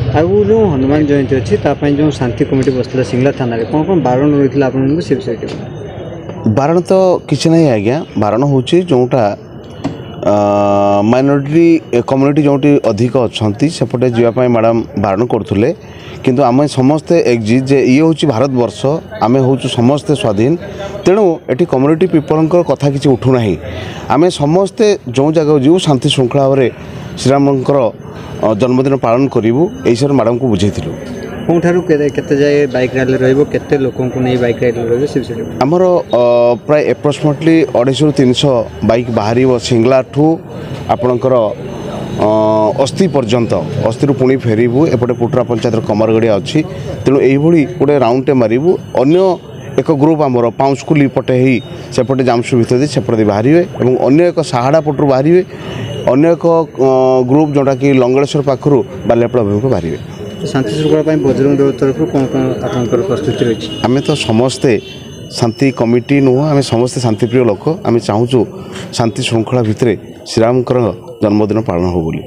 आगु जो हनुमान जयंती अच्छी जो शांति कमिटी बसला सिंगला थाना कौन कौन बारण रही आपको से विषय बारण तो किसी ना आज्ञा बारण हूँ जोटा माइनॉरिटी कम्युनिटी जोटी अधिक अच्छा सेपटे जावाई मैडम बारण करुले किंतु आम समस्ते एक्जिट जे ये हूँ भारत वर्ष आम हूँ समस्ते स्वाधीन तेणु ये कम्युनिटी पीपल कथा किसी उठूना आम समस्ते जो जगह जीव शांति श्रृंखला भाव श्रीरामकर जन्मदिन पालन करूँ यही मैडम को बुझेलु कौठार केते जाए बाइक रैली रते लोक नहीं बाइक रैली आमर प्राय एप्रोक्सीमेटली 250 ରୁ 300 बाइक बाहर सिंगला ठू आपणकर अस्थि पर्यंत अस्थि पुणी फेरबू एपटे पुटरा पंचायत कमरगड़िया अच्छी तेणु यही गोटे राउंडे मारू अन्य एक ग्रुप आमर पाउंसकुली पटे ही सेपटे जामसु भितर सेपटे बाहर अन्य एक साहाड़ा पटू बाहर अन्य एक ग्रुप जोटा कि लंगलेश्वर पाखु बालियापड़ा अभिमुख बाहर शांति श्रृंखला बजरंग दल तरफ कौन कौन आपंकर प्रस्तुति रही आम तो समस्ते शांति कमिटी नुह आम समस्ते शांतिप्रिय लोक आम चाहूँ शांति श्रृंखला भितर श्रीरामकर जन्मदिन पालन हो बोली।